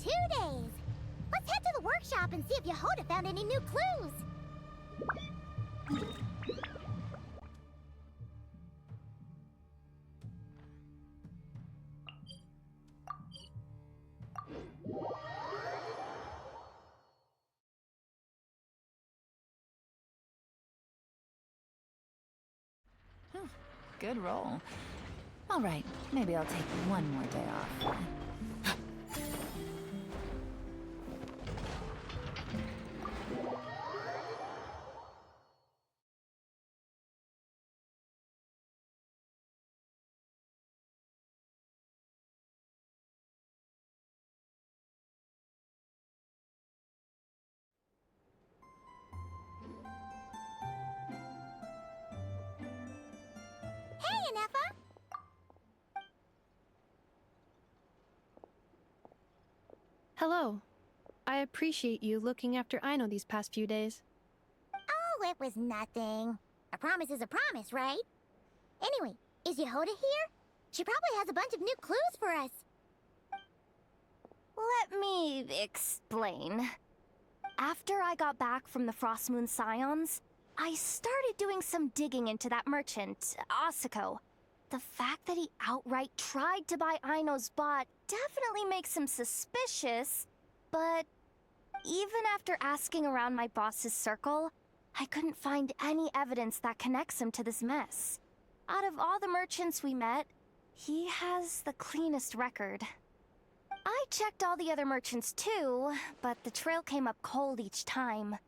2 days! Let's head to the workshop and see if Yehoda found any new clues! Good roll. All right, maybe I'll take one more day off. Hey, Ineffa! Hello. I appreciate you looking after Aino these past few days. Oh, it was nothing. A promise is a promise, right? Anyway, is Yehoda here? She probably has a bunch of new clues for us. Let me explain. After I got back from the Frost Moon Scions, I started doing some digging into that merchant, Asako. The fact that he outright tried to buy Aino's bot definitely makes him suspicious, but even after asking around my boss's circle, I couldn't find any evidence that connects him to this mess. Out of all the merchants we met, he has the cleanest record. I checked all the other merchants too, but the trail came up cold each time.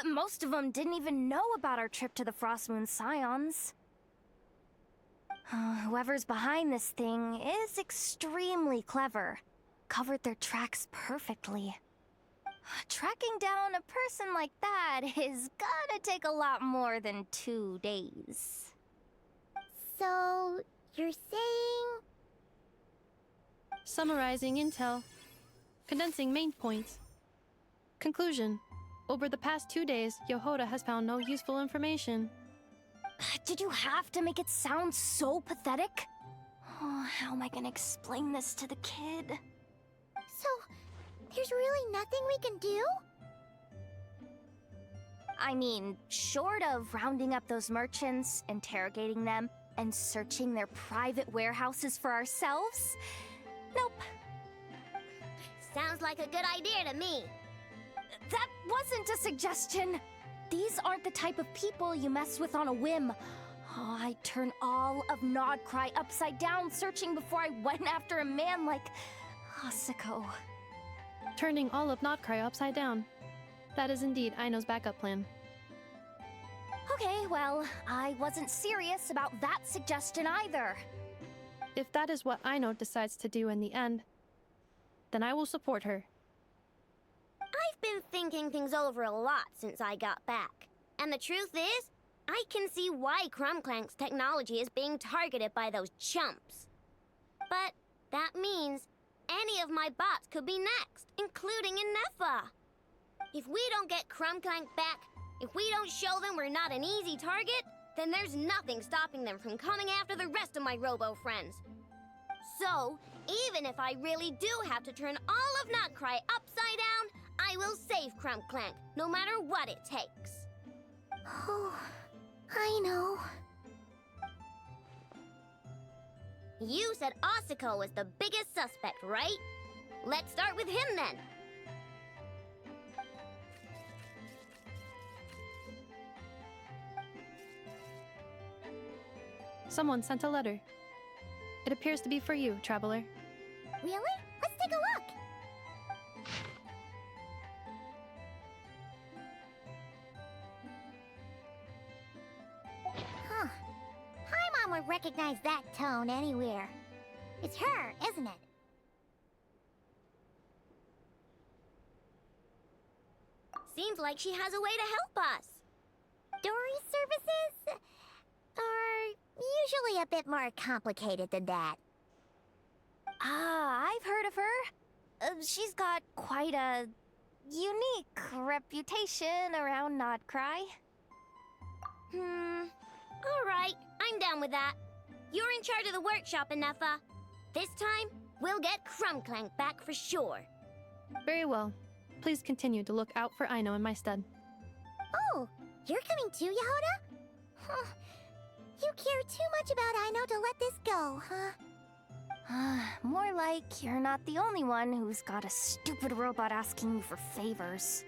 Most of them didn't even know about our trip to the Frost Moon Scions. Whoever's behind this thing is extremely clever. Covered their tracks perfectly. Tracking down a person like that is gonna take a lot more than 2 days. So, you're saying... Summarizing intel. Condensing main points. Conclusion. Over the past 2 days, Yehoda has found no useful information. Did you have to make it sound so pathetic? Oh, how am I gonna explain this to the kid? So, there's really nothing we can do? I mean, short of rounding up those merchants, interrogating them, and searching their private warehouses for ourselves? Nope. Sounds like a good idea to me. That wasn't a suggestion! These aren't the type of people you mess with on a whim. Oh, I'd turn all of Nodcry upside down searching before I went after a man like Asako. Turning all of Notcry upside down. That is indeed Aino's backup plan. Okay, well, I wasn't serious about that suggestion either. If that is what Aino decides to do in the end, then I will support her. I've been thinking things over a lot since I got back. And the truth is, I can see why Clink Clank's technology is being targeted by those chumps. But that means any of my bots could be next, including Ineffa. If we don't get Clink Clank back, if we don't show them we're not an easy target, then there's nothing stopping them from coming after the rest of my robo friends. So, even if I really do have to turn all of Notcry upside down, I will save Clink Clank, no matter what it takes. Oh, I know. You said Asako was the biggest suspect, right? Let's start with him then. Someone sent a letter. It appears to be for you, traveler. Really? Let's take a look. Huh. Paimon would recognize that tone anywhere. It's her, isn't it? Seems like she has a way to help us. Dory's services are usually a bit more complicated than that. Ah, I've heard of her. She's got quite a unique reputation around Nodcry. Alright, I'm down with that. You're in charge of the workshop, Ineffa. This time, we'll get Clink Clank back for sure. Very well. Please continue to look out for Aino in my stead. Oh, you're coming too, Yehoda? Huh. You care too much about Aino to let this go, huh? More like you're not the only one who's got a stupid robot asking you for favors.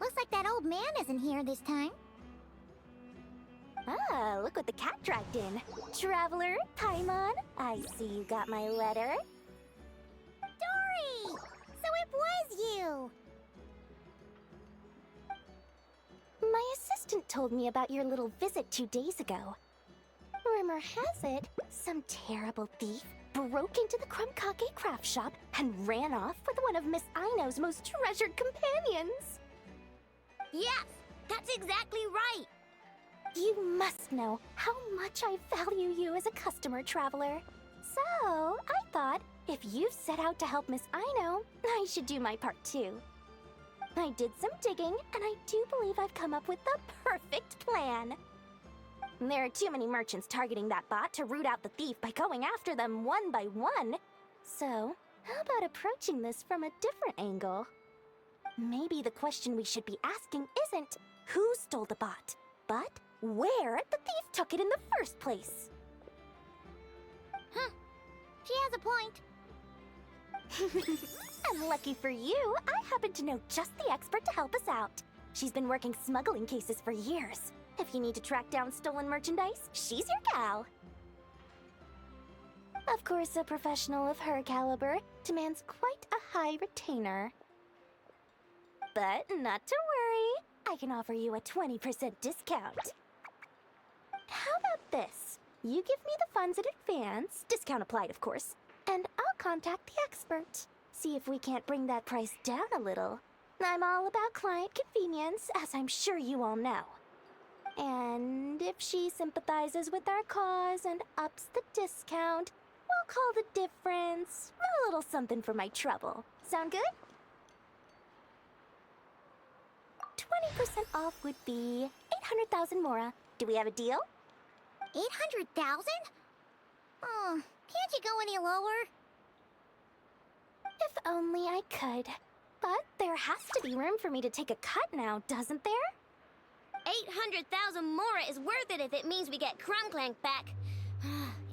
Looks like that old man isn't here this time. Ah, look what the cat dragged in. Traveler, Paimon, I see you got my letter. Dory! So it was you! My assistant told me about your little visit 2 days ago. Rumor has it, some terrible thief broke into the Krumkake craft shop and ran off with one of Miss Aino's most treasured companions. Yes, that's exactly right! You must know how much I value you as a customer, Traveler. So, I thought, if you've set out to help Miss Aino, I should do my part too. I did some digging, and I do believe I've come up with the perfect plan. There are too many merchants targeting that bot to root out the thief by going after them one by one. So, how about approaching this from a different angle? Maybe the question we should be asking isn't who stole the bot, but where the thief took it in the first place. Huh. She has a point. And lucky for you, I happen to know just the expert to help us out. She's been working smuggling cases for years. If you need to track down stolen merchandise, she's your gal. Of course, a professional of her caliber demands quite a high retainer. But not to worry, I can offer you a 20% discount. How about this? You give me the funds in advance, discount applied of course, and I'll contact the expert. See if we can't bring that price down a little. I'm all about client convenience, as I'm sure you all know. And if she sympathizes with our cause and ups the discount, we'll call the difference a little something for my trouble. Sound good? 20% off would be 800,000 mora. Do we have a deal? 800,000? Oh, can't you go any lower? If only I could. But there has to be room for me to take a cut now, doesn't there? 800,000 mora is worth it if it means we get Clink Clank back.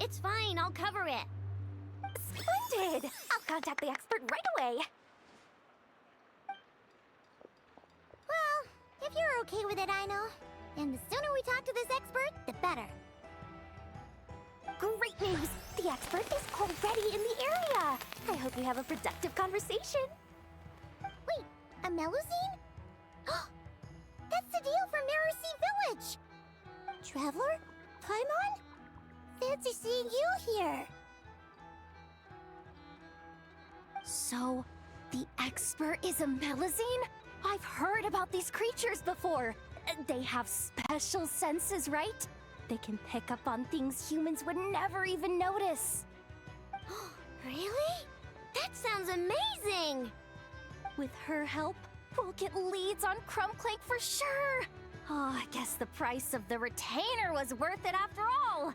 It's fine, I'll cover it. Splendid! I'll contact the expert right away. Well, if you're okay with it, Aino. And the sooner we talk to this expert, the better. Great news! The expert is already in the area! I hope you have a productive conversation. Wait, a Melusine? That's the deal from Mercy Village! Traveler? Paimon? Fancy seeing you here! So, The expert is a Melazine? I've heard about these creatures before. They have special senses, right? They can pick up on things humans would never even notice. Really? That sounds amazing! With her help, we'll get leads on Clink Clank for sure. Oh, I guess the price of the retainer was worth it after all.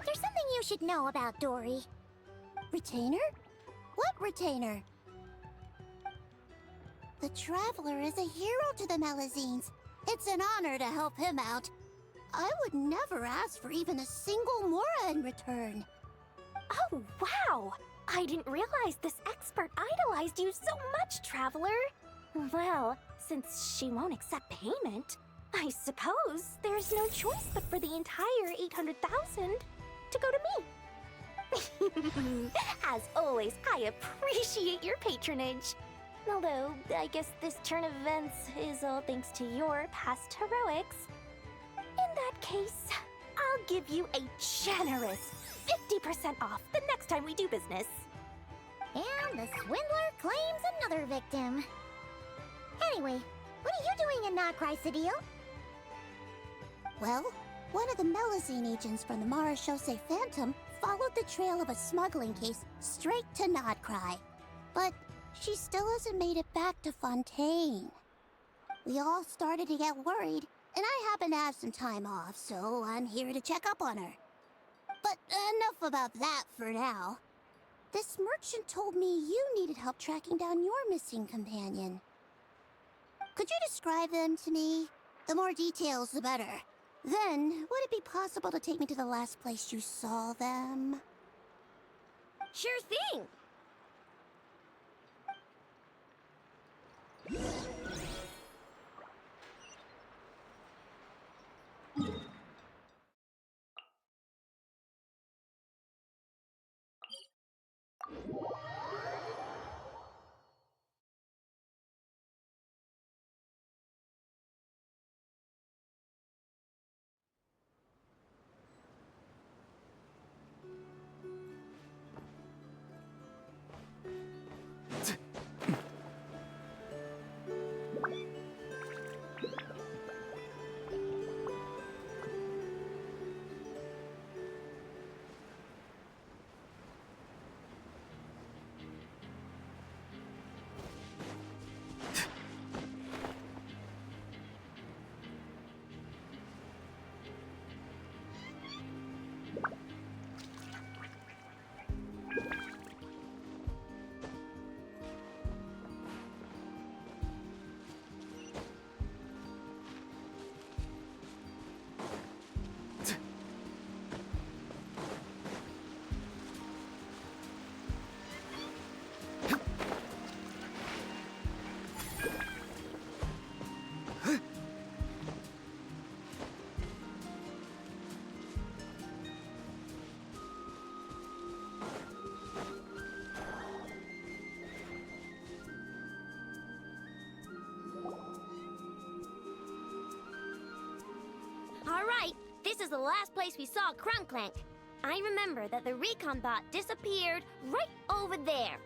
There's something you should know about Dory. Retainer? What retainer? The Traveler is a hero to the Melazines. It's an honor to help him out. I would never ask for even a single Mora in return. Oh, wow! I didn't realize this expert idolized you so much, Traveler. Well, since she won't accept payment, I suppose there's no choice but for the entire 800,000 to go to me. As always, I appreciate your patronage. Although, I guess this turn of events is all thanks to your past heroics. In that case, I'll give you a generous 50% off the next time we do business. And the swindler claims another victim. Anyway, what are you doing in Krai City? Well, one of the Melazine agents from the Marashose Phantom followed the trail of a smuggling case straight to Krai. But she still hasn't made it back to Fontaine. We all started to get worried, and I happen to have some time off, so I'm here to check up on her. But enough about that for now. This merchant told me you needed help tracking down your missing companion. Could you describe them to me? The more details, the better. Then, would it be possible to take me to the last place you saw them? Sure thing! Alright, this is the last place we saw Clink Clank. I remember that the recon bot disappeared right over there.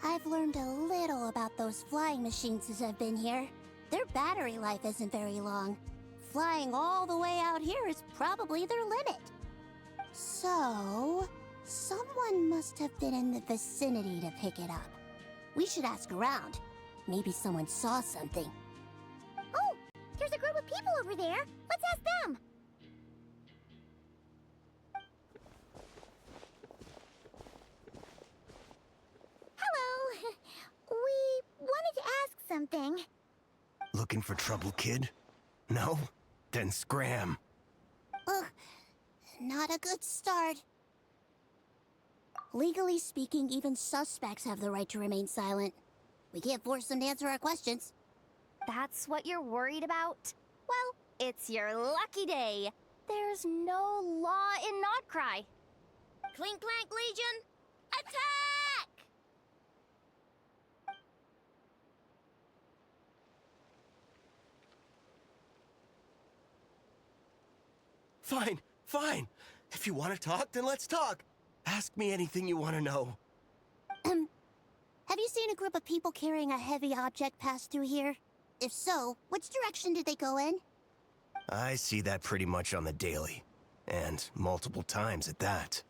I've learned a little about those flying machines since I've been here. Their battery life isn't very long. Flying all the way out here is probably their limit. So, someone must have been in the vicinity to pick it up. We should ask around. Maybe someone saw something. Oh, there's a group of people over there. Let's ask them. Hello. We wanted to ask something. Looking for trouble, kid? No? Then scram. Ugh, not a good start. Legally speaking, even suspects have the right to remain silent. We can't force them to answer our questions. That's what you're worried about? Well, it's your lucky day. There's no law in Krai. Clink Clank Legion, attack! Fine, fine. If you want to talk, then let's talk. Ask me anything you want to know. Have you seen a group of people carrying a heavy object pass through here? If so, which direction did they go in? I see that pretty much on the daily. And multiple times at that.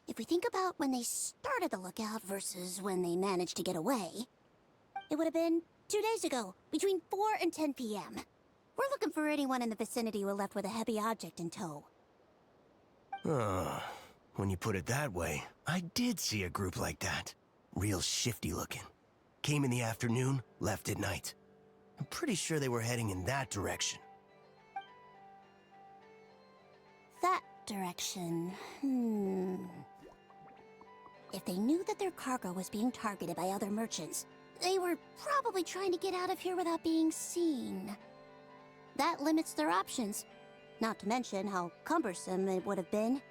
If we think about when they started the lookout versus when they managed to get away, it would have been 2 days ago, between 4 and 10 p.m. We're looking for anyone in the vicinity who left with a heavy object in tow. When you put it that way, I did see a group like that. Real shifty looking. Came in the afternoon, left at night. I'm pretty sure they were heading in that direction. That direction, If they knew that their cargo was being targeted by other merchants, they were probably trying to get out of here without being seen. That limits their options, not to mention how cumbersome it would have been.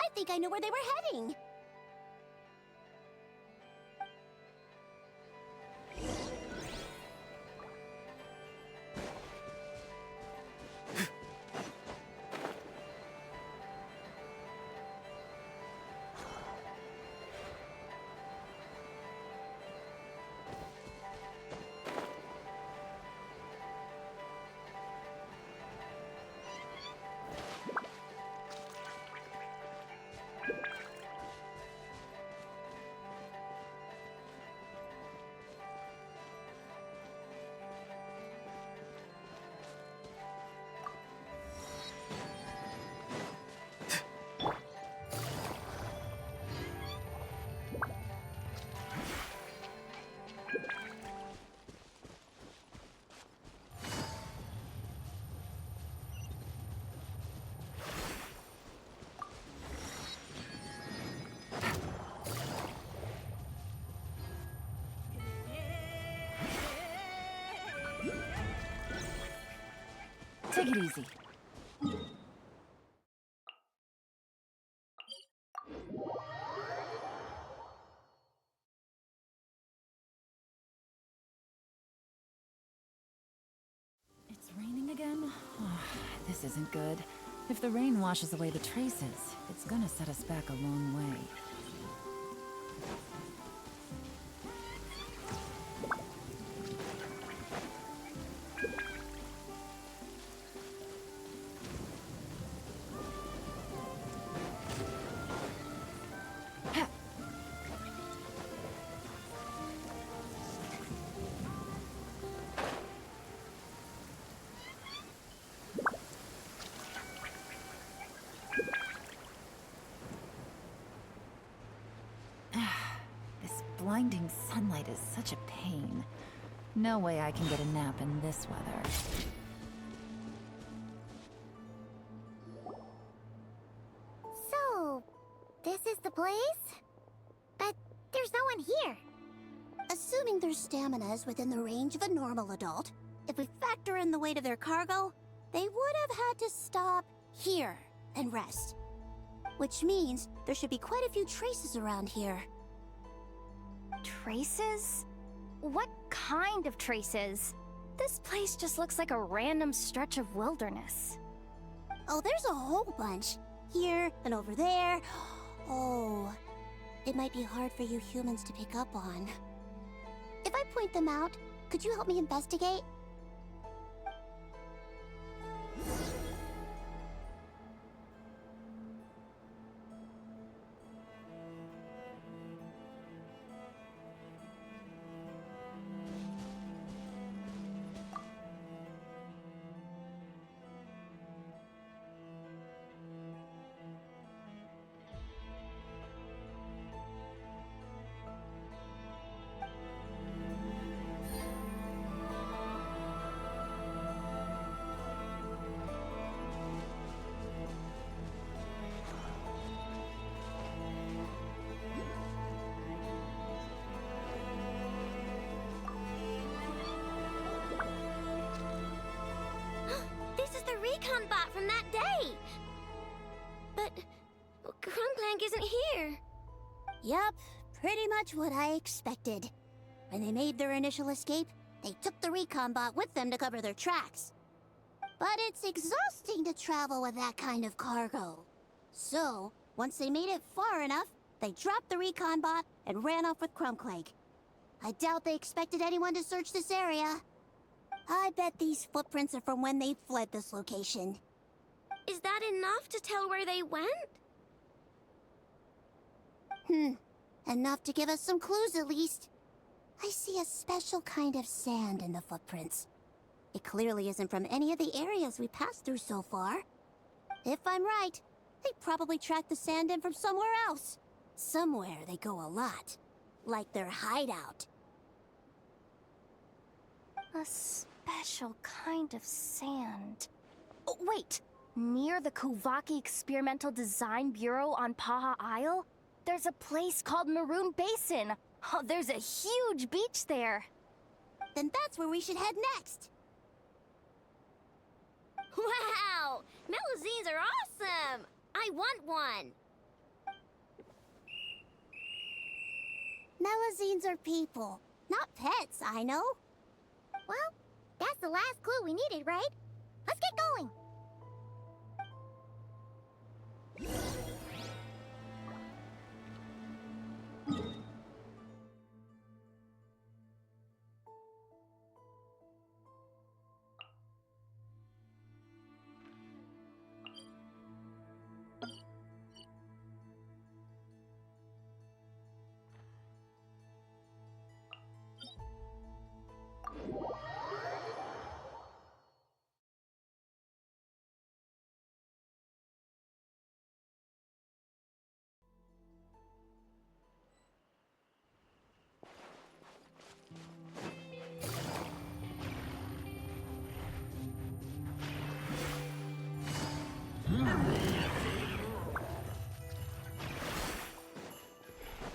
I think I know where they were heading! Take it easy. It's raining again? Oh, this isn't good. If the rain washes away the traces, it's gonna set us back a long way. Blinding sunlight is such a pain. No way I can get a nap in this weather. So, this is the place? But there's no one here. Assuming their stamina is within the range of a normal adult, if we factor in the weight of their cargo, they would have had to stop here and rest. Which means there should be quite a few traces around here. Traces? What kind of traces? This place just looks like a random stretch of wilderness. Oh, there's a whole bunch. Here and over there. Oh, it might be hard for you humans to pick up on. If I point them out, could you help me investigate? recon bot from that day. But Clink Clank isn't here. Yup, pretty much what I expected. When they made their initial escape, they took the recon bot with them to cover their tracks. But it's exhausting to travel with that kind of cargo. So, Once they made it far enough, they dropped the recon bot and ran off with Clink Clank. I doubt they expected anyone to search this area. I bet these footprints are from when they fled this location. Is that enough to tell where they went? Enough to give us some clues at least. I see a special kind of sand in the footprints. It clearly isn't from any of the areas we passed through so far. If I'm right, they probably tracked the sand in from somewhere else. Somewhere they go a lot. Like their hideout. A special kind of sand. Oh, wait! Near the Kuvaki Experimental Design Bureau on Paha Isle, there's a place called Maroon Basin. Oh, there's a huge beach there. Then that's where we should head next. Wow! Melusines are awesome! I want one! Melusines are people, not pets, I know. Well, that's the last clue we needed, right? Let's get going.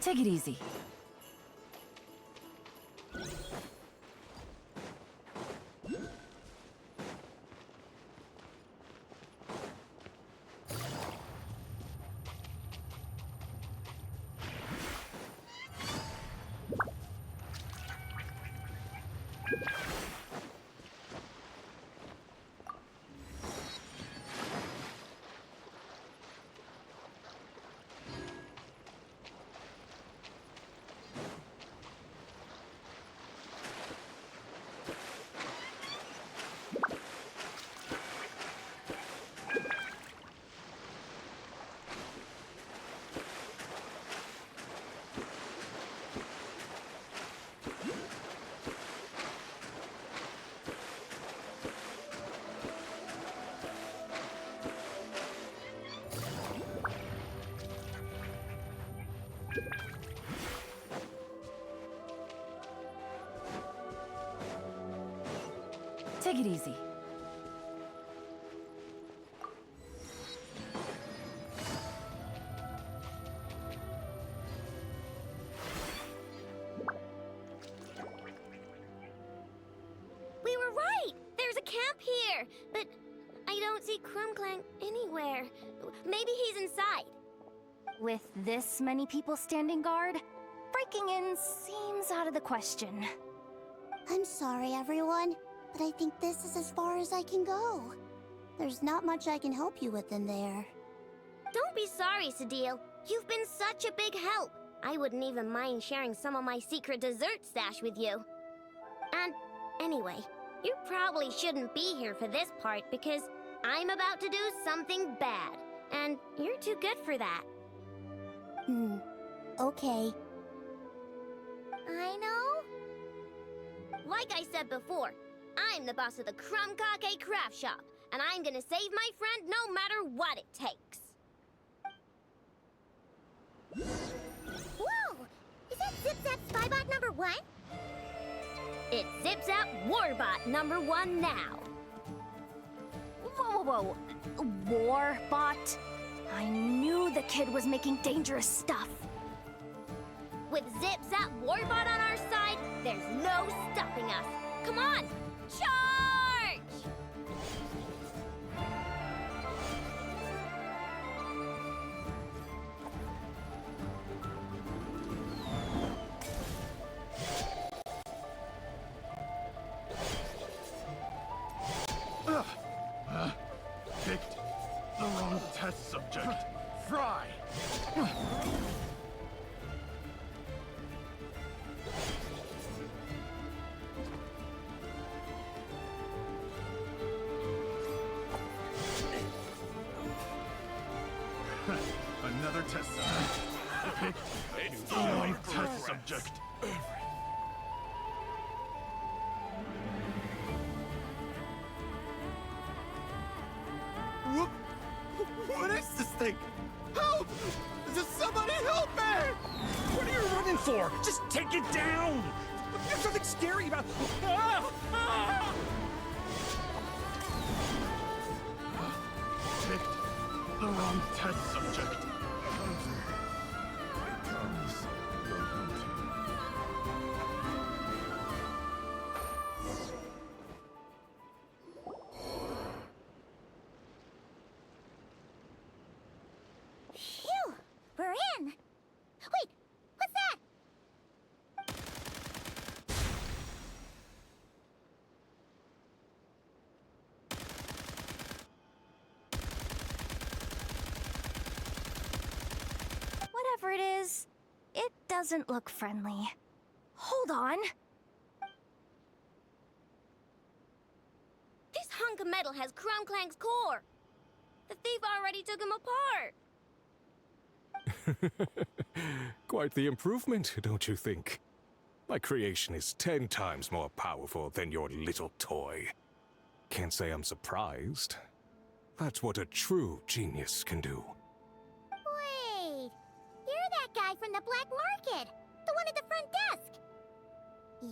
Take it easy. Take it easy. We were right! There's a camp here! But I don't see Clink Clank anywhere. Maybe he's inside. With this many people standing guard, breaking in seems out of the question. I'm sorry, everyone, but I think this is as far as I can go. There's not much I can help you with in there. Don't be sorry, Sadil. You've been such a big help. I wouldn't even mind sharing some of my secret dessert stash with you. And anyway, you probably shouldn't be here for this part because I'm about to do something bad. And you're too good for that. Okay. I know. Like I said before, I'm the boss of the Krumkake Craft Shop, and I'm gonna save my friend no matter what it takes. Whoa! Is that Zip Zap Spybot number 1? It's Zip Zap Warbot number 1 now. Whoa, whoa, whoa. Warbot? I knew the kid was making dangerous stuff. With Zip Zap Warbot on our side, there's no stopping us. Come on, charge! Picked the wrong test subject. fry! Another test subject. One test subject. What is this thing? Help! Does somebody help me? What are you running for? Just take it down! There's something scary about... Ah! Ah! Picked the wrong test subject. Here comes the hunting. Phew! We're in! Wait! What's that? Whatever it is, it doesn't look friendly. Hold on. This hunk of metal has Clink Clank's core. The thief already took him apart. Quite the improvement, don't you think? My creation is 10 times more powerful than your little toy. Can't say I'm surprised. That's what a true genius can do. Wait! You're that guy from the black market! The one at the front desk!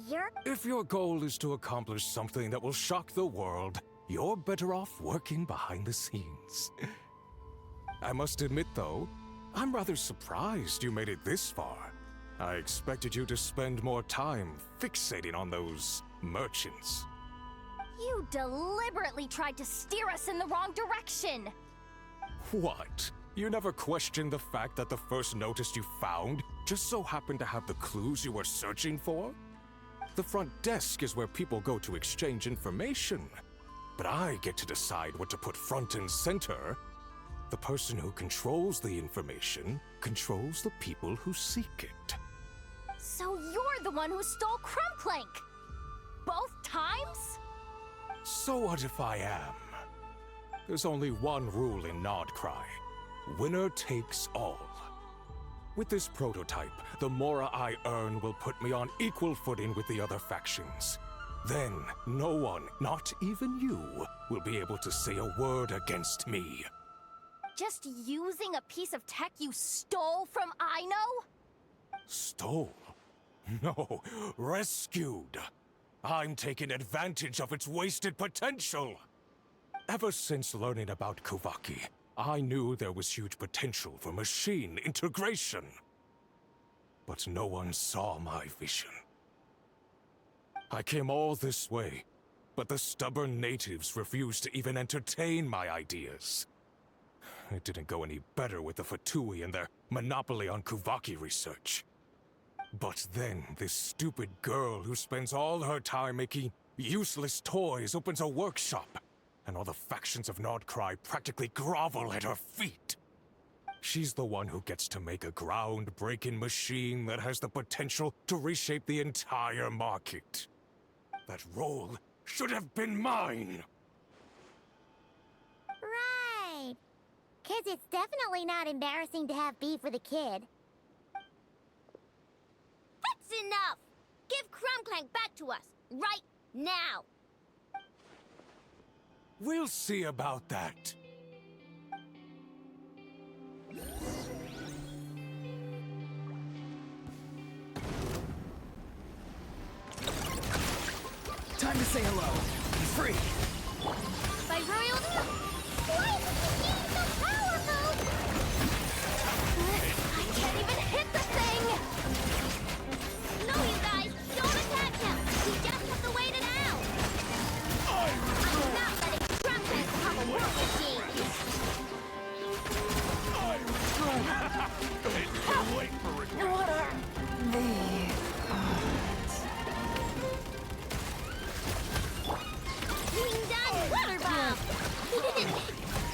You're... If your goal is to accomplish something that will shock the world, you're better off working behind the scenes. I must admit, though, I'm rather surprised you made it this far. I expected you to spend more time fixating on those merchants. You deliberately tried to steer us in the wrong direction. What? You never questioned the fact that the first notice you found just so happened to have the clues you were searching for? The front desk is where people go to exchange information. But I get to decide what to put front and center. The person who controls the information controls the people who seek it. So you're the one who stole Clink Clank! Both times? So what if I am? There's only one rule in Nodcry. Winner takes all. With this prototype, the more I earn will put me on equal footing with the other factions. Then, no one, not even you, will be able to say a word against me. Just using a piece of tech you stole from Aino? Stole? No, rescued. I'm taking advantage of its wasted potential. Ever since learning about Kuvaki, I knew there was huge potential for machine integration. But no one saw my vision. I came all this way, but the stubborn natives refused to even entertain my ideas. It didn't go any better with the Fatui and their monopoly on Kuvaki research. But then, this stupid girl who spends all her time making useless toys opens a workshop, and all the factions of Nodcry practically grovel at her feet. She's the one who gets to make a groundbreaking machine that has the potential to reshape the entire market. That role should have been mine! Right. 'Cause it's definitely not embarrassing to have beef with a kid. That's enough! Give Clink Clank back to us, right now! We'll see about that. Time to say hello. Be free. By royalty? Why is this machine so powerful? I can't even hit the thing! No, you guys, don't attack him! We just have to wait it out! I'm not letting Clink Clank become a war machine! It's late for regret. What are the Being done, water bomb!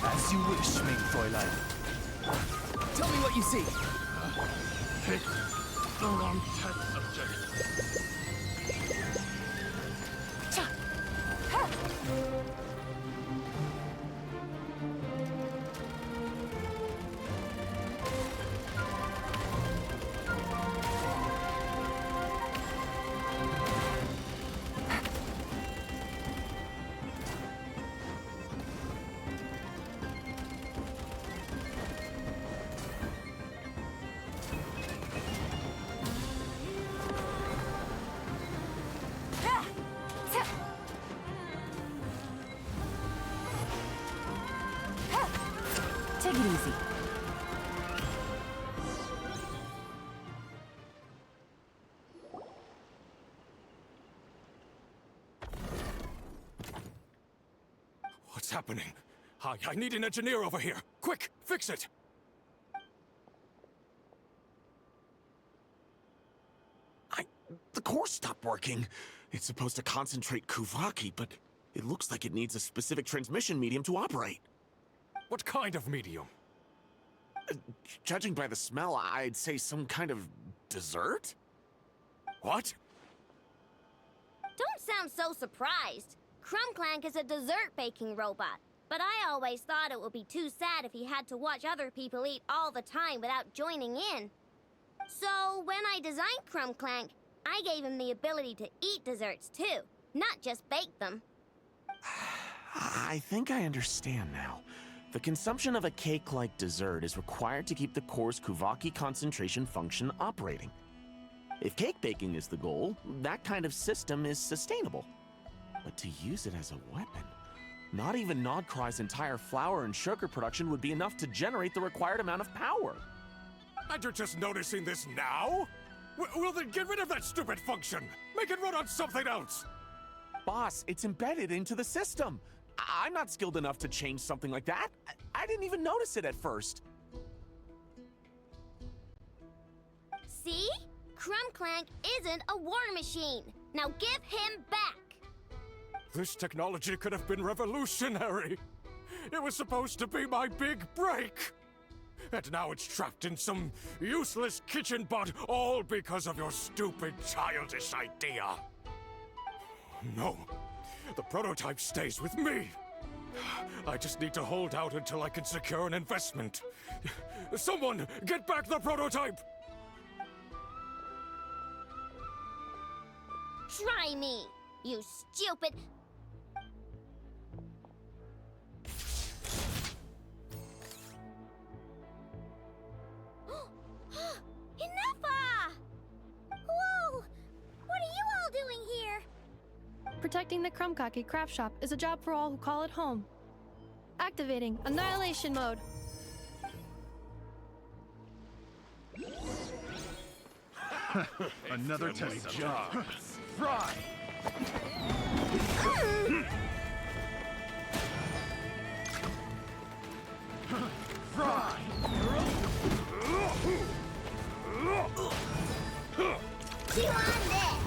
As you wish, mein Fräulein. Tell me what you see. Pick the wrong test subject. Take it easy. What's happening? I need an engineer over here. Quick, fix it! The core stopped working. It's supposed to concentrate Kuvaki, but it looks like it needs a specific transmission medium to operate. What kind of medium? Judging by the smell, I'd say some kind of dessert? What? Don't sound so surprised. Clink Clank is a dessert baking robot, but I always thought it would be too sad if he had to watch other people eat all the time without joining in. So when I designed Clink Clank, I gave him the ability to eat desserts too, not just bake them. I think I understand now. The consumption of a cake-like dessert is required to keep the core's Kuvaki concentration function operating. If cake baking is the goal, that kind of system is sustainable. But to use it as a weapon, not even Nodkrai's entire flour and sugar production would be enough to generate the required amount of power. And you're just noticing this now? Well then get rid of that stupid function! Make it run on something else! Boss, it's embedded into the system. I'm not skilled enough to change something like that. I didn't even notice it at first. See? Clink Clank isn't a war machine. Now give him back! This technology could have been revolutionary. It was supposed to be my big break. And now it's trapped in some useless kitchen bot, all because of your stupid, childish idea. No, the prototype stays with me. I just need to hold out until I can secure an investment. Someone, get back the prototype! Try me, you stupid... Ineffa! Whoa! What are you all doing here? Protecting the Krumkaki craft shop is a job for all who call it home. Activating annihilation mode. Another test job. Fry! Fry! Chew on this!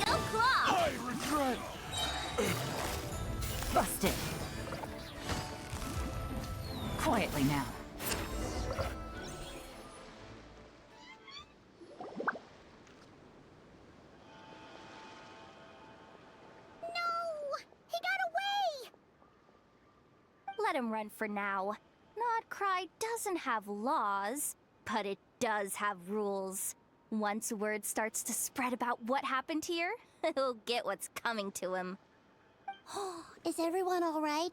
Go Claw! I regret! Busted. Quietly now. Let him run for now. Nodkrai doesn't have laws, but it does have rules. Once word starts to spread about what happened here, he'll get what's coming to him. Is everyone all right?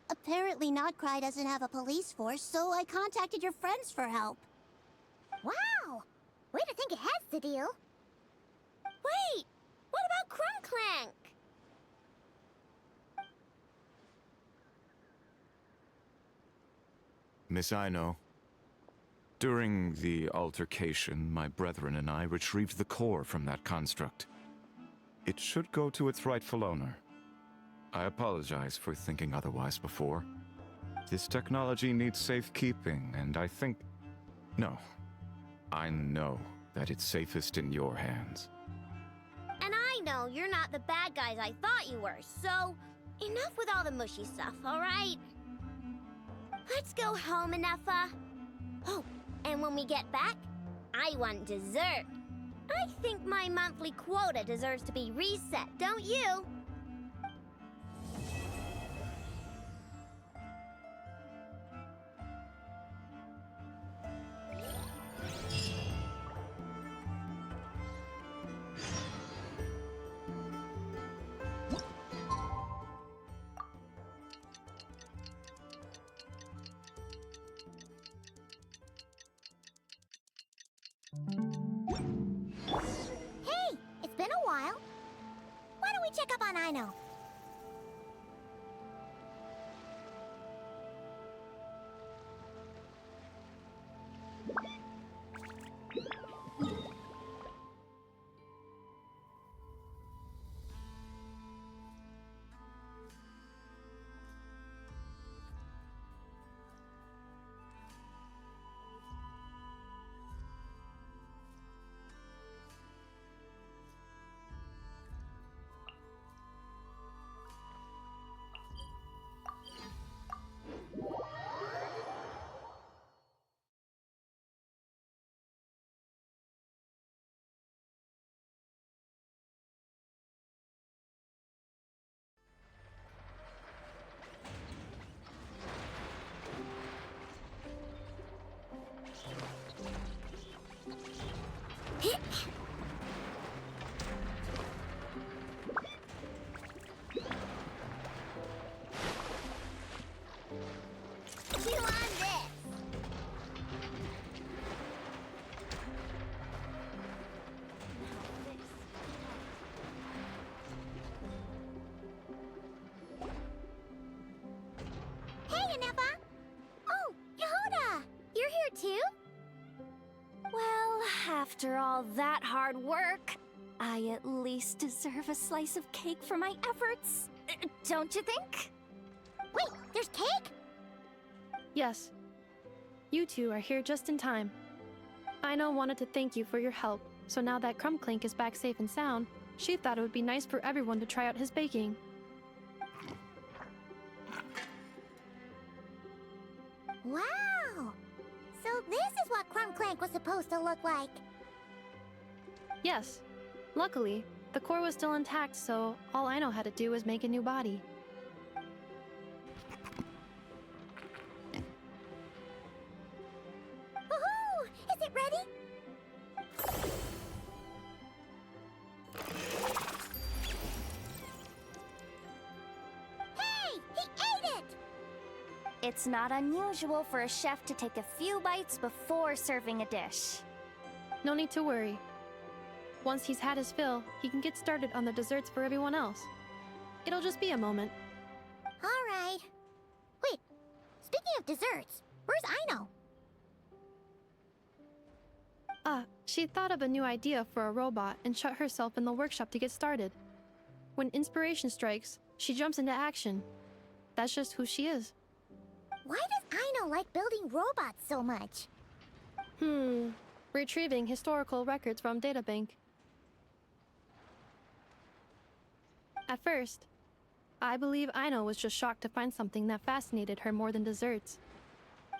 Apparently Nodkrai doesn't have a police force, so I contacted your friends for help. Wow! Way to think ahead, Cedille. Wait! What about Clink Clank? Miss Aino, during the altercation, my brethren and I retrieved the core from that construct. It should go to its rightful owner. I apologize for thinking otherwise before. This technology needs safekeeping, and I think... No. I know that it's safest in your hands. know you're not the bad guys I thought you were, so enough with all the mushy stuff, alright? Let's go home, Ineffa. Oh, and when we get back, I want dessert. I think my monthly quota deserves to be reset, don't you? Hey, it's been a while. Why don't we check up on Aino? Chew on this. Hey, Ineffa! Oh, Yehuda! You're here too? Well, after all that hard work, I at least deserve a slice of cake for my efforts. Don't you think? Wait, there's cake? Yes. You two are here just in time. Aino wanted to thank you for your help, so now that Clink Clank is back safe and sound, she thought it would be nice for everyone to try out his baking. Wow! So this is what Clink Clank was supposed to look like. Yes. Luckily, the core was still intact, so all Aino had to do was make a new body. Woohoo! Is it ready? Hey! He ate it! It's not unusual for a chef to take a few bites before serving a dish. No need to worry. Once he's had his fill, he can get started on the desserts for everyone else. It'll just be a moment. All right. Wait, speaking of desserts, where's Aino? She thought of a new idea for a robot and shut herself in the workshop to get started. When inspiration strikes, she jumps into action. That's just who she is. Why does Aino like building robots so much? Retrieving historical records from databank. At first, I believe Aino was just shocked to find something that fascinated her more than desserts.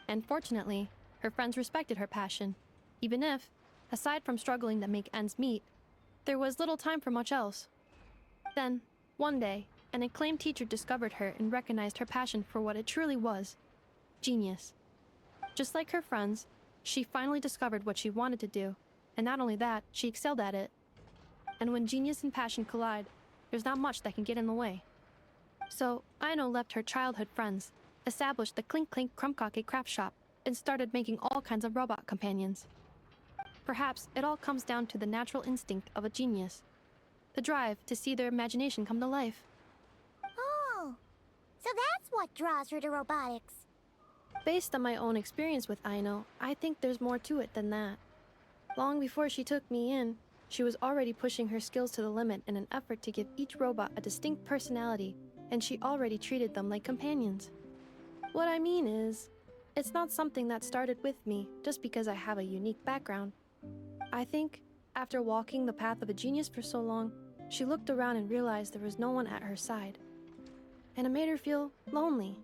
And fortunately, her friends respected her passion, even if, aside from struggling to make ends meet, there was little time for much else. Then, one day, an acclaimed teacher discovered her and recognized her passion for what it truly was: genius. Just like her friends, she finally discovered what she wanted to do, and not only that, she excelled at it. And when genius and passion collide, there's not much that can get in the way. So, Aino left her childhood friends, established the Clink Clank craft shop, and started making all kinds of robot companions. Perhaps it all comes down to the natural instinct of a genius, the drive to see their imagination come to life. Oh, so that's what draws her to robotics. Based on my own experience with Aino, I think there's more to it than that. Long before she took me in, she was already pushing her skills to the limit in an effort to give each robot a distinct personality, and she already treated them like companions. What I mean is, it's not something that started with me just because I have a unique background. I think, after walking the path of a genius for so long, she looked around and realized there was no one at her side. And it made her feel lonely.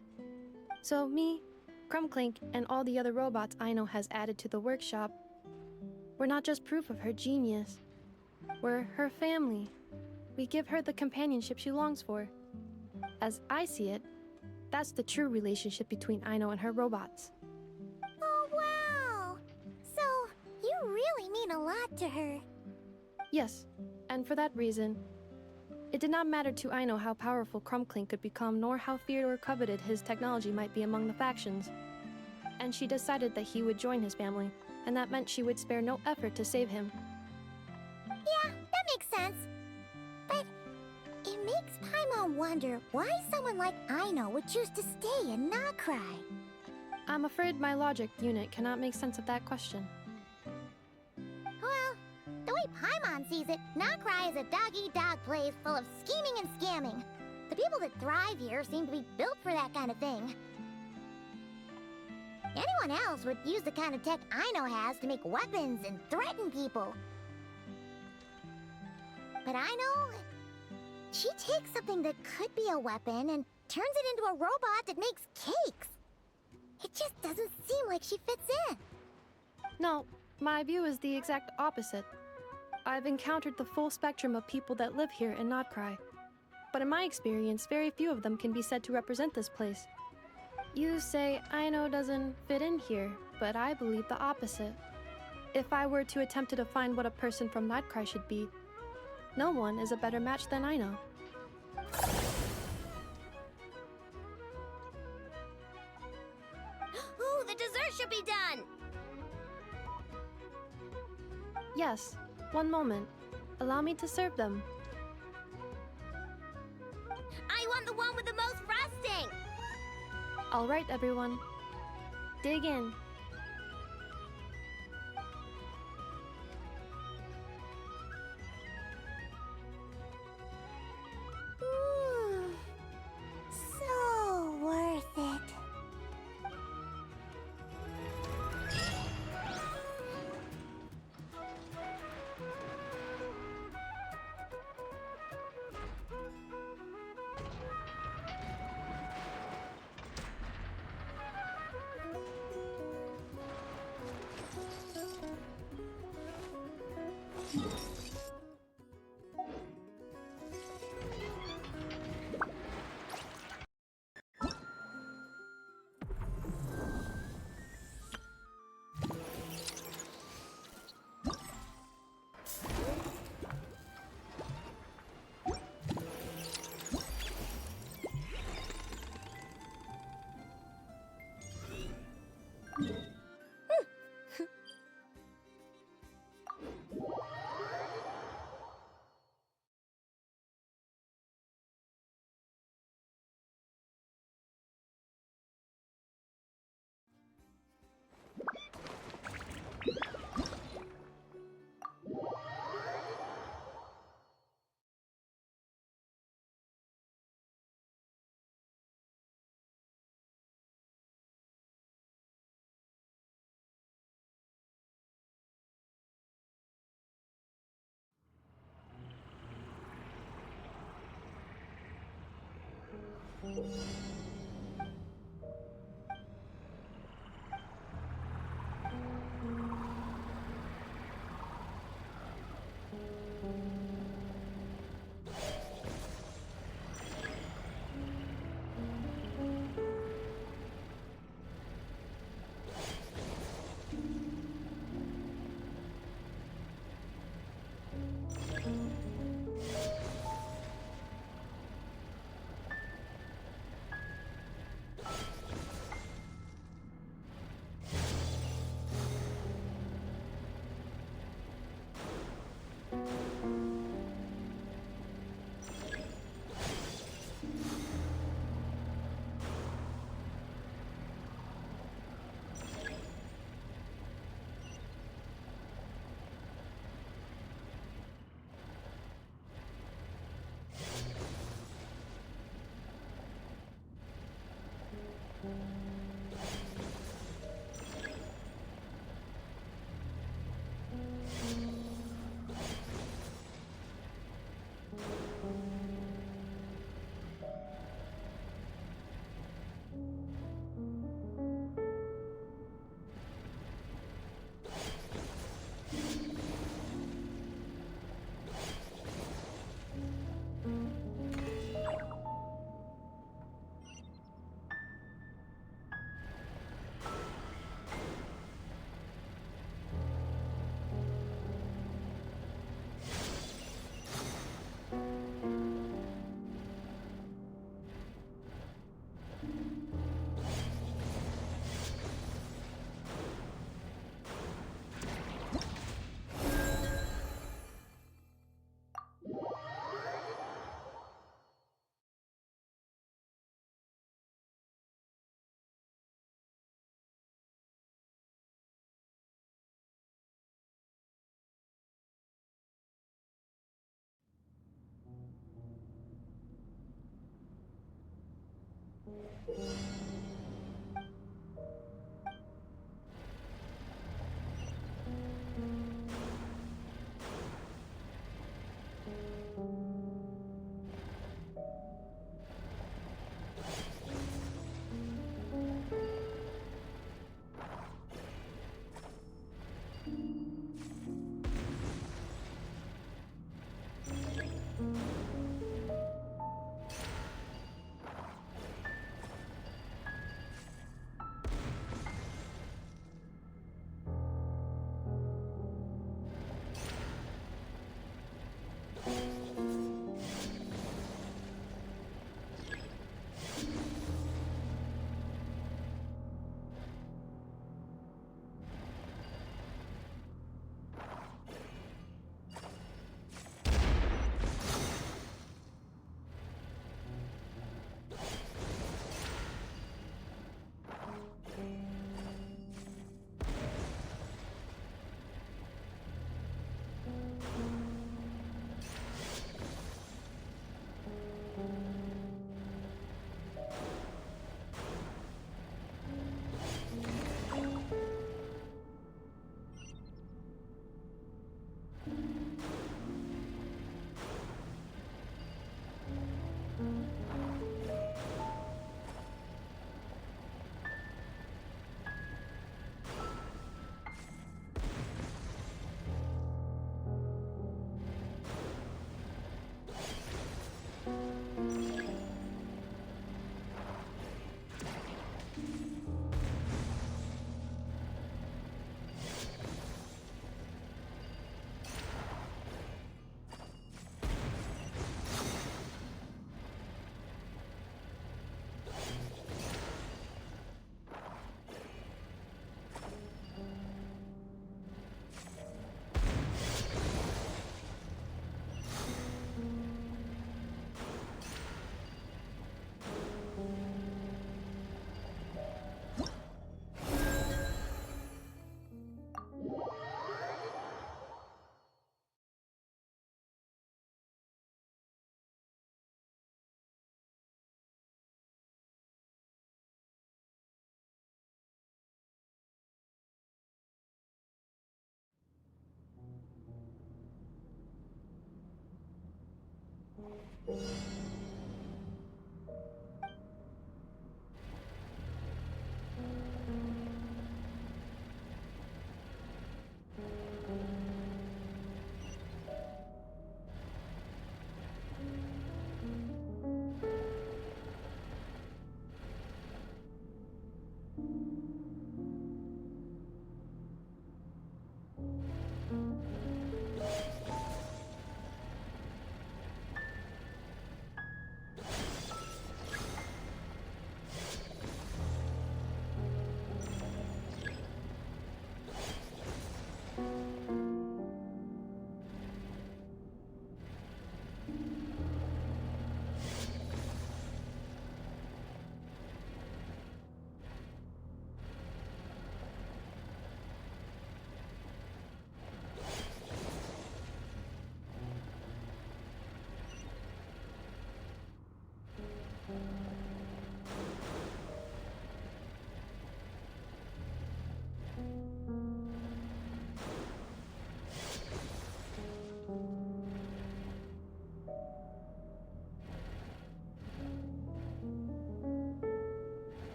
So me, Clink Clank, and all the other robots Aino has added to the workshop were not just proof of her genius. We're her family. We give her the companionship she longs for. As I see it, that's the true relationship between Aino and her robots. Oh, wow! So, you really mean a lot to her. Yes, and for that reason, it did not matter to Aino how powerful Clink Clank could become, nor how feared or coveted his technology might be among the factions. And she decided that he would join his family, and that meant she would spare no effort to save him. Yeah, that makes sense. But it makes Paimon wonder why someone like Aino would choose to stay in Krai. I'm afraid my logic unit cannot make sense of that question. Well, the way Paimon sees it, Krai is a dog-eat-dog place full of scheming and scamming. The people that thrive here seem to be built for that kind of thing. Anyone else would use the kind of tech Aino has to make weapons and threaten people. But Aino, she takes something that could be a weapon and turns it into a robot that makes cakes. It just doesn't seem like she fits in. No, my view is the exact opposite. I've encountered the full spectrum of people that live here in Krai. But in my experience, very few of them can be said to represent this place. You say Aino doesn't fit in here, but I believe the opposite. If I were to attempt to define what a person from Krai should be, no one is a better match than Aino. Ooh, the dessert should be done! Yes, one moment. Allow me to serve them. I want the one with the most frosting! All right, everyone. Dig in. So worth it.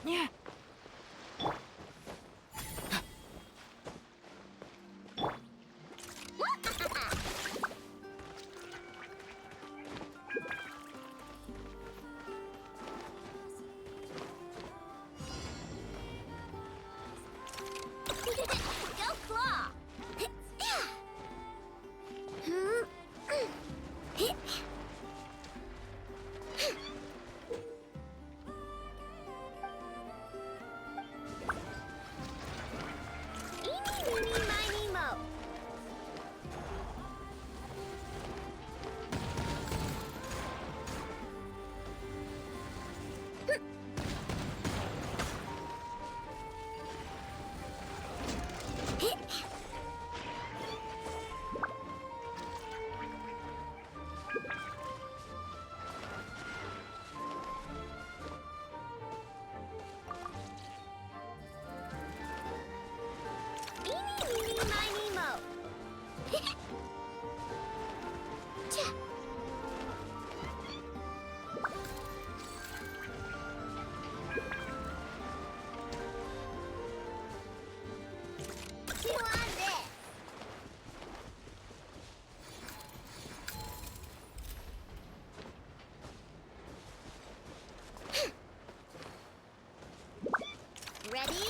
Yeah. Go claw! Eeny, meeny, miny, mo. Cha. Chew on this. Ready?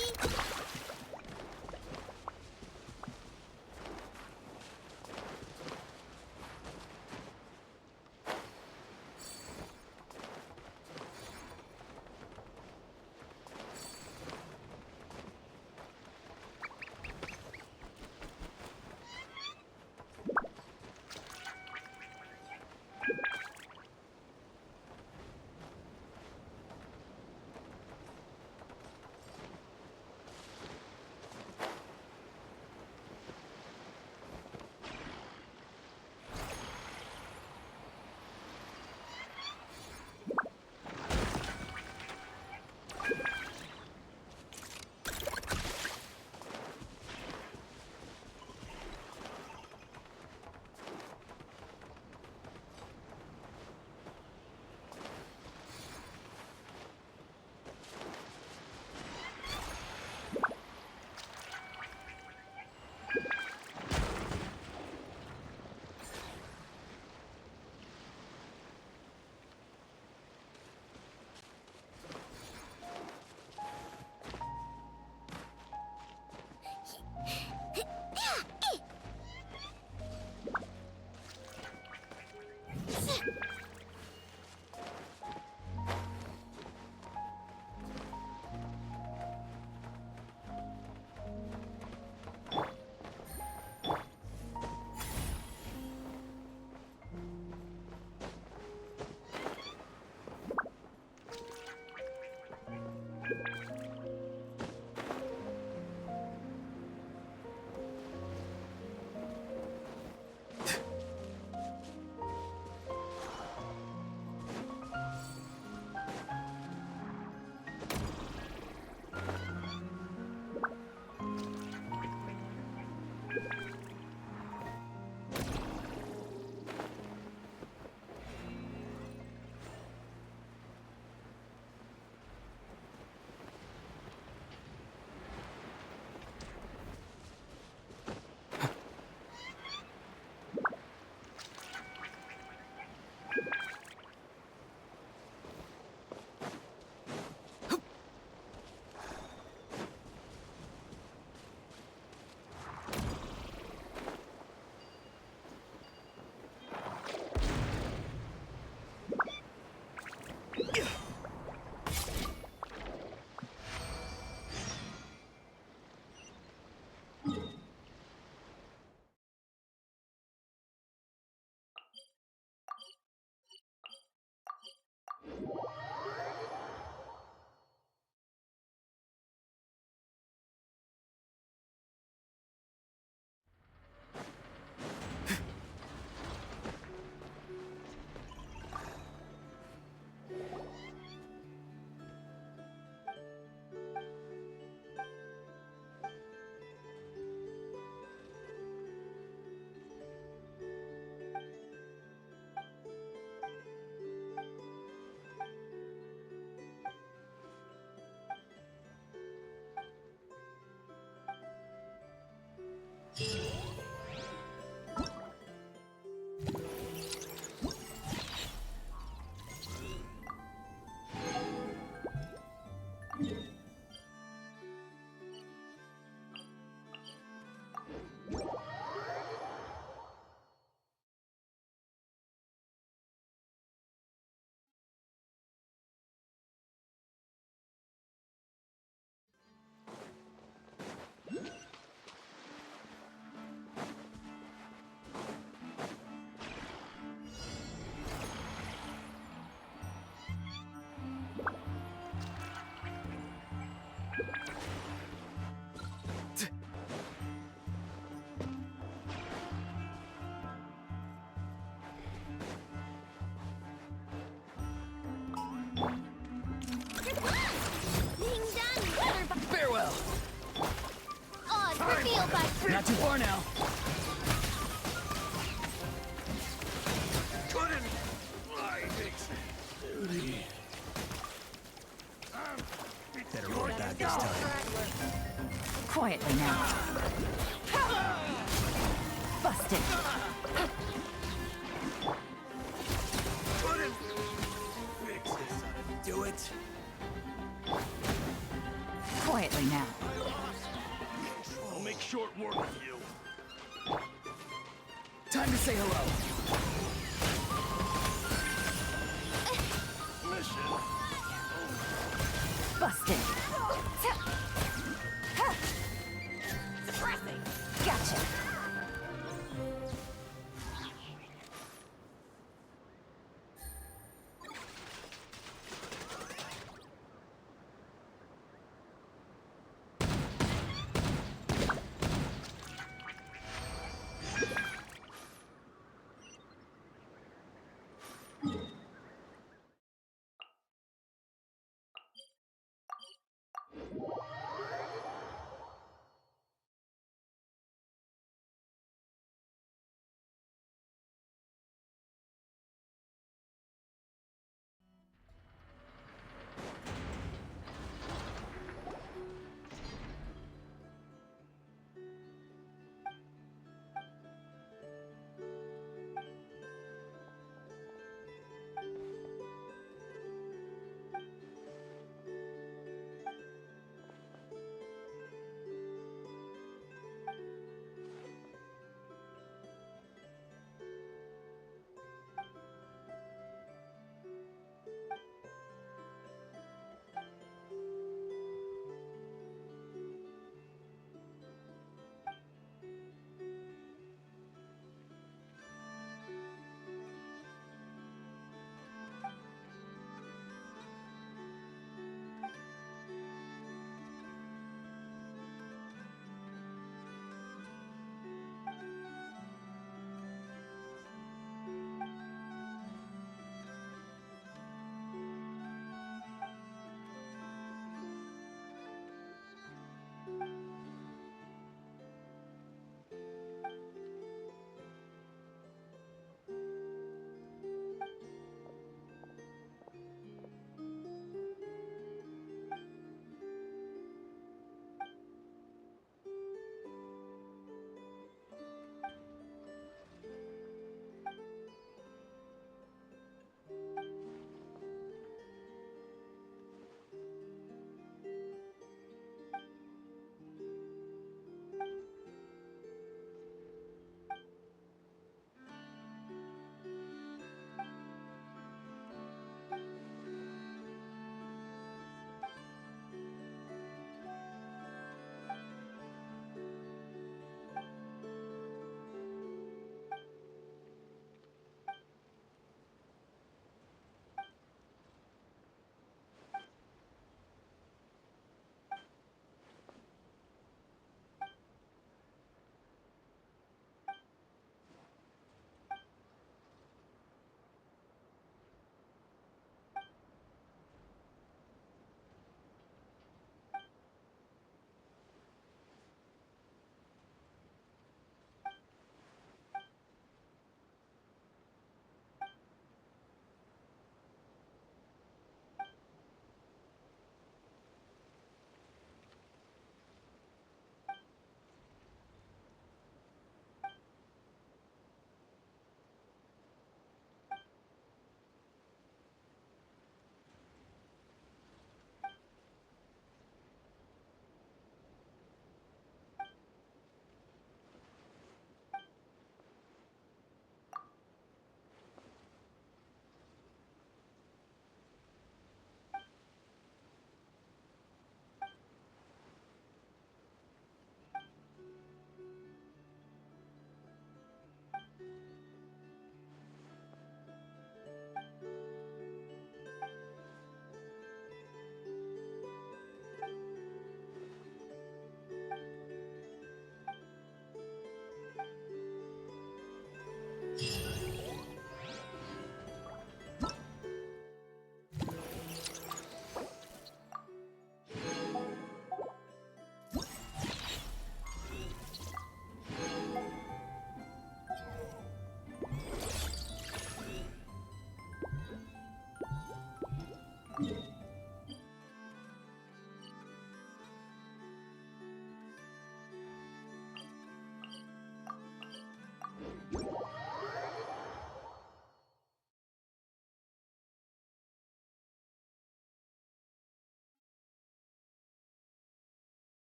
Being done, brother. Farewell. Odds revealed by Not too far now. Couldn't fix duty. Better roll back this time. Quietly now. Busted. Couldn't fix this. Do it. Quietly now. I'll make short work of you. Time to say hello. Mission. Busted. Suppressing. Gotcha.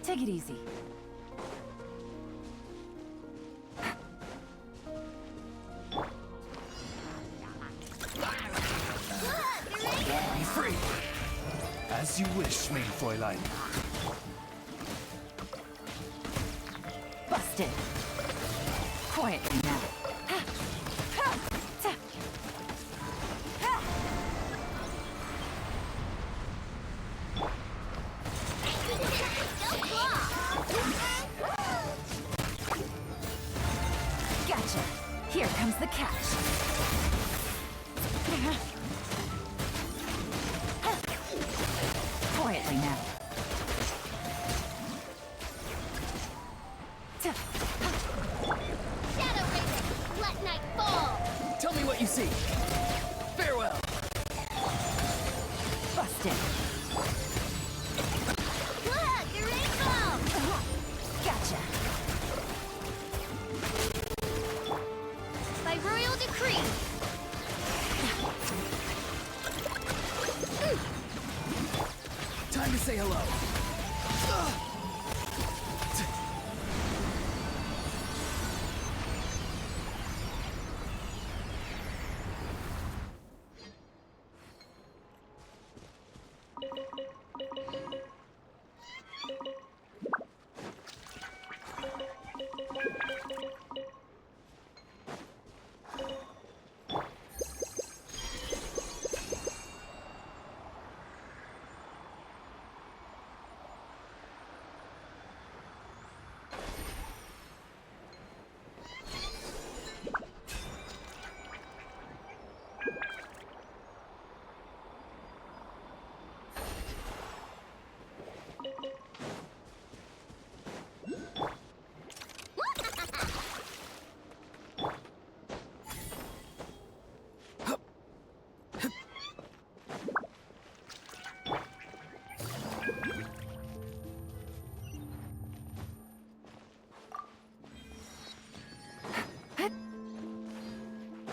Take it easy. Be free! As you wish, main Fräulein. Busted. Quietly now. Gotcha. Here comes the catch. Quietly now. Shadow Raven, let night fall! Tell me what you see. Farewell! Busted. Look, a rainbow! Gotcha. By royal decree! Time to say hello.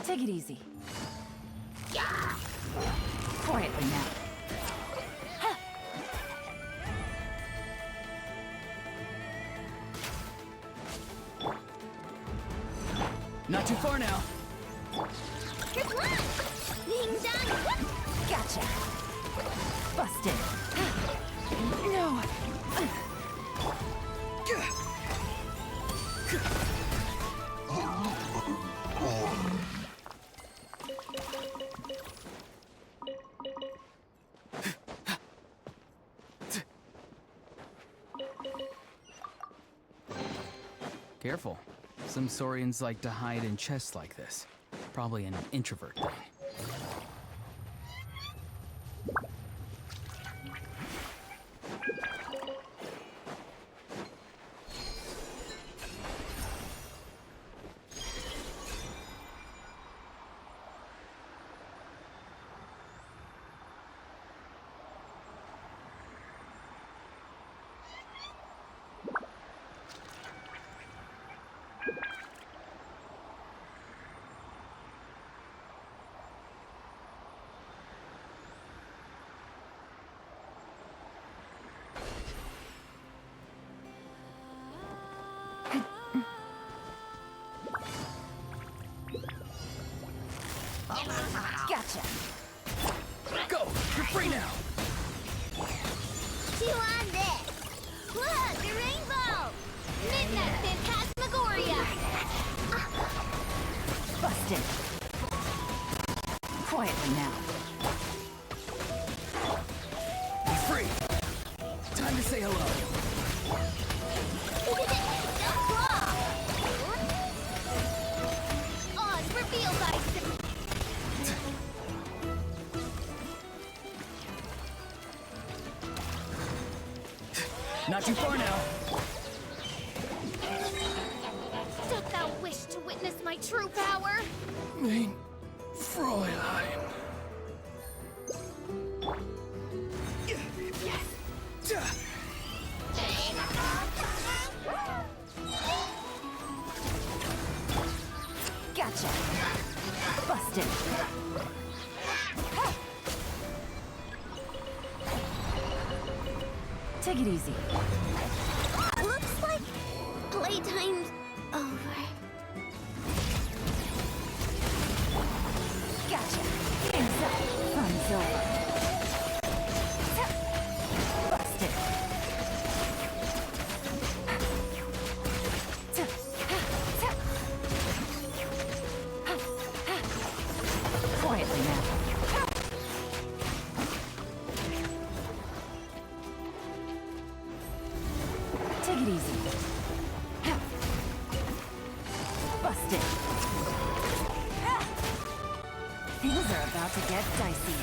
Take it easy. Quietly now. Not too far now. Good luck! Ding dong! Gotcha. Busted. No. Careful. Some Saurians like to hide in chests like this. Probably an introvert thing. too far now. Dost thou wish to witness my true power? Mein Fräulein. Gotcha. Busted. Take it easy. Looks like playtime's over. Gotcha. Game's up. Fun's over. Busted. Quietly now. Take it easy. Busted. Things are about to get dicey.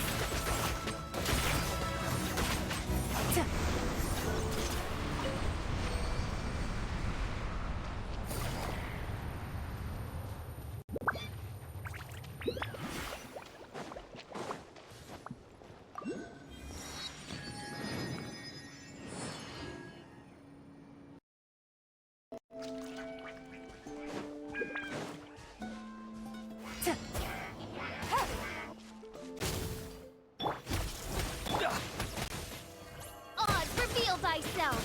Odd, reveal thyself!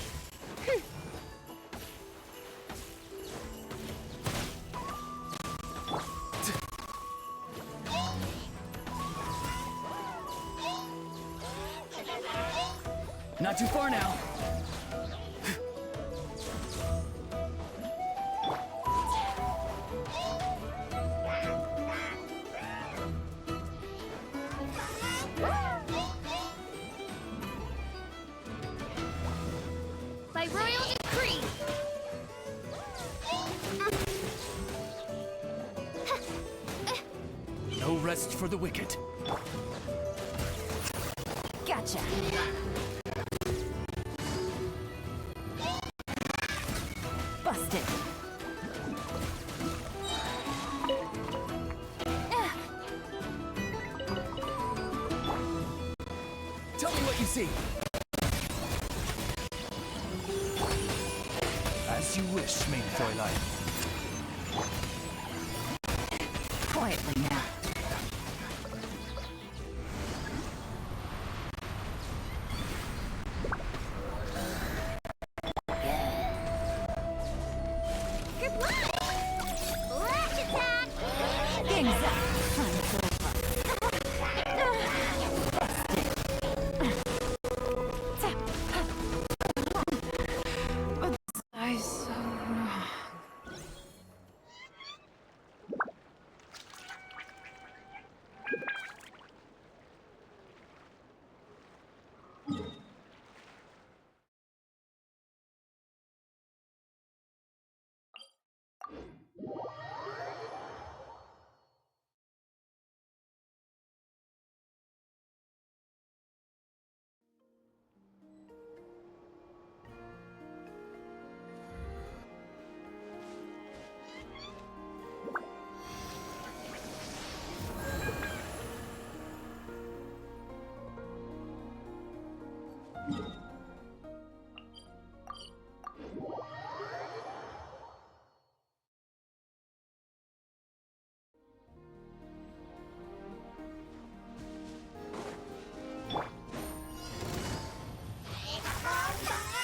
Not too far now. By royal decree! No rest for the wicked. Gotcha. Busted. Tell me what you see. As you wish, mein Fräulein. Quietly now. Good luck! Flash attack! Game's up. Fun's over.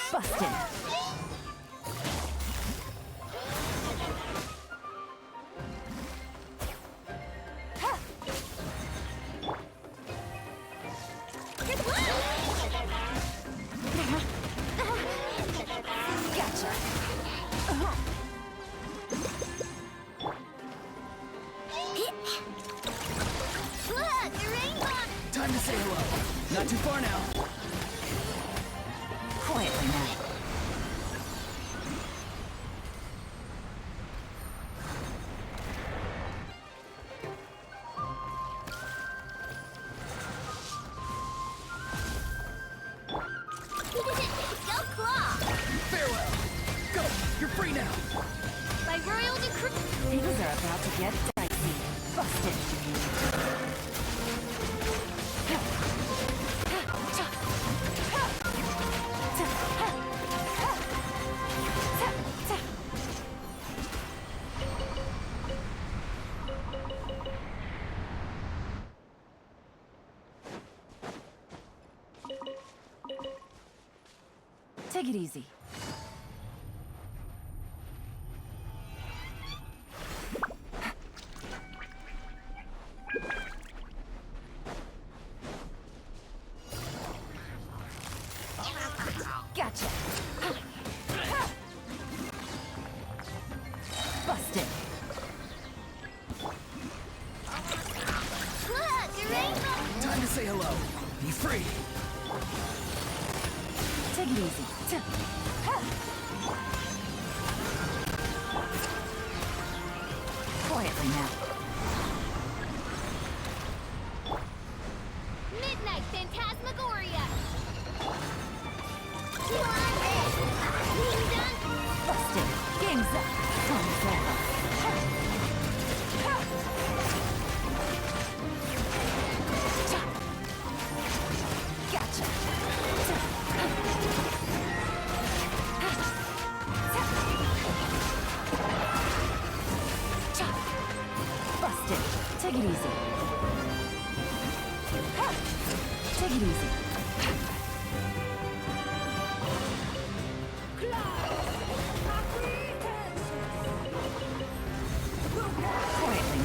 Busted. Gotcha. Look, the rainbow! Time to say hello. Not too far now. Quietly now. Go claw! free now! By royal decree. Things are about to get dicey. Busted. Take it easy. Gotcha. Busted. Look, a rainbow. Time to say hello. Be free. Take it easy. Quietly now. Midnight Phantasmagoria. You on it? Being done? Busted. Game's up. Time's over. Gotcha. Busted. Take it easy. Take it easy. Quietly.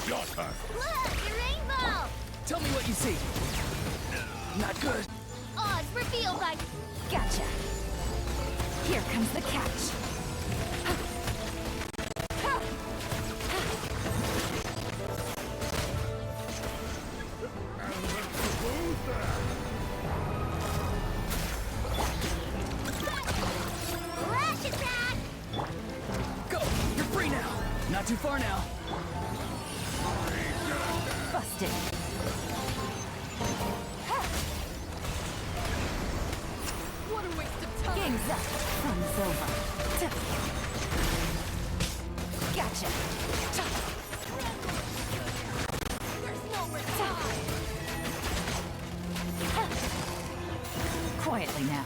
Your turn. Look, a rainbow. Tell me what you see. Not good. Odds revealed by. Gotcha. Here comes the catch. Flash attack. Go! You're free now! Not too far now. Busted. What a waste of time! Game's up. Fun's over. Gotcha. There's nowhere to hide! Quietly now.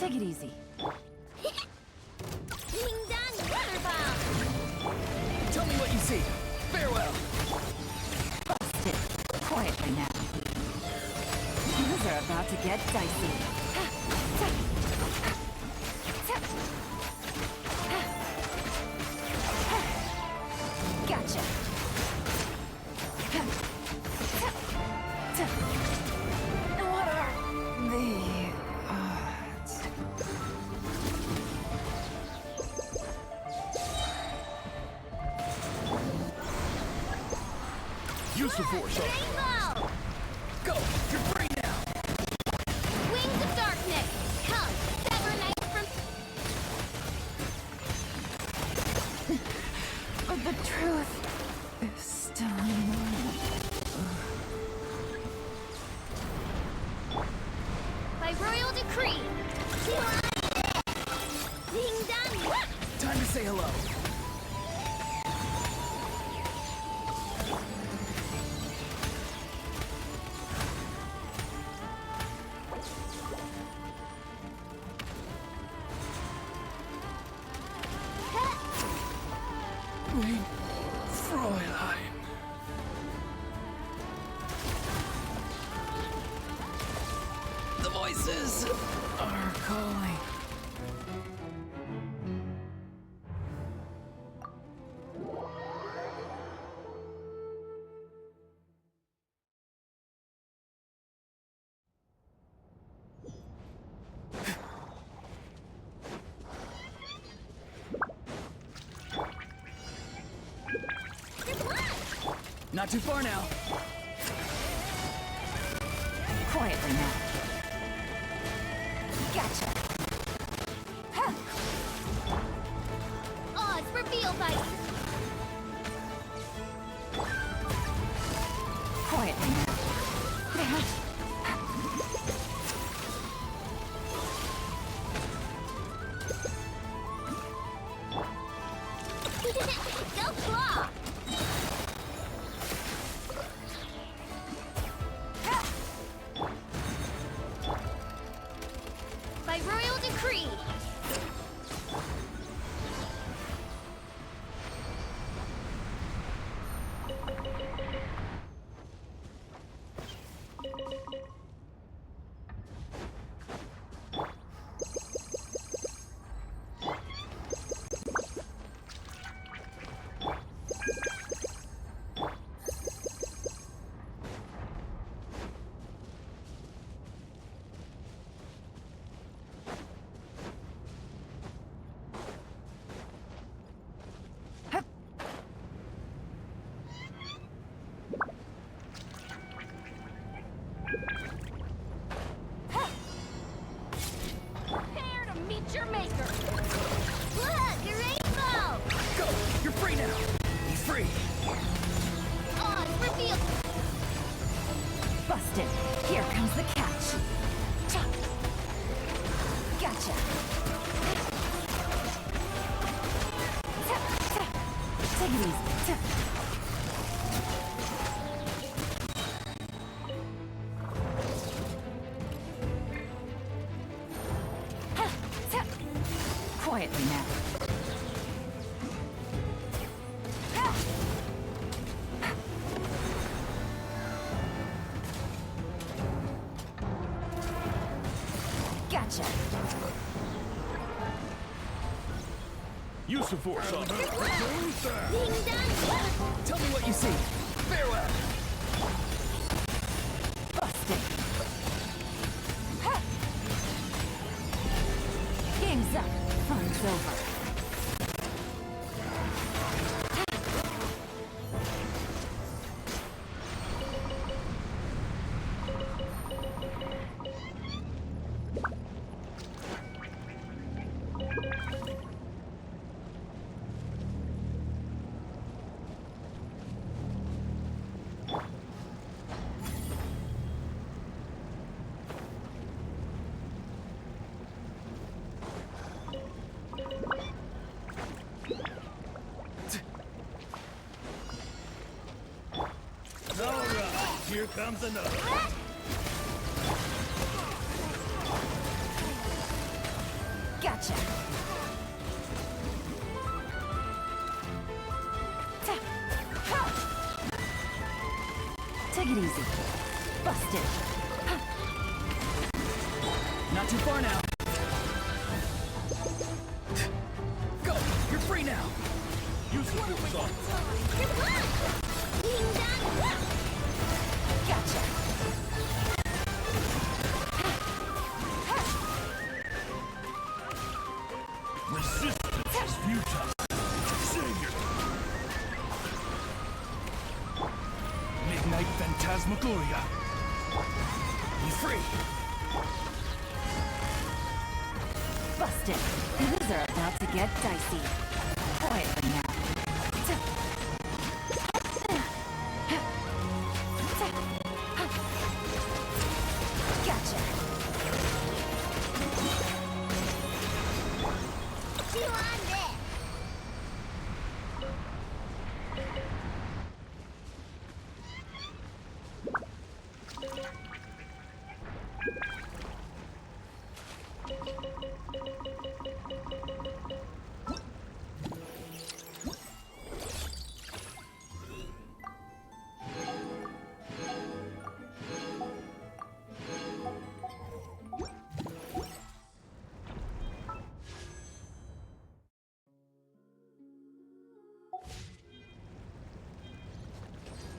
Take it easy. Ding dong water bomb! Tell me what you see. Farewell. Busted. Quietly now. Things are about to get dicey. Gotcha. What are the odds? Use the force. Rainbow! Go. You're free now. Wings of darkness! Come, sever night from... But the truth is still mine. By royal decree! Ding dong! Time to say hello. Mein Fräulein. The voices are calling. Not too far now. Quietly now. Gotcha. Odds revealed by... Quietly now. Go claw! By royal decree! Prepare to meet your maker! Look, a rainbow! Go! You're free now! Be free! Odds revealed! Busted. Here comes the catch. Gotcha. Take it easy. Quietly now. Gotcha. Use the force on her. Ding dong! Tell me what you see. Farewell! Busted. Game's up. Fun's over. Here comes another. Gotcha. Take it easy. Busted. Not too far now. Go! You're free now! Use the force on. Gotcha. Resistance is futile. Savior! Midnight Phantasmagoria. Be free! Busted. Things are about to get dicey. Quietly now.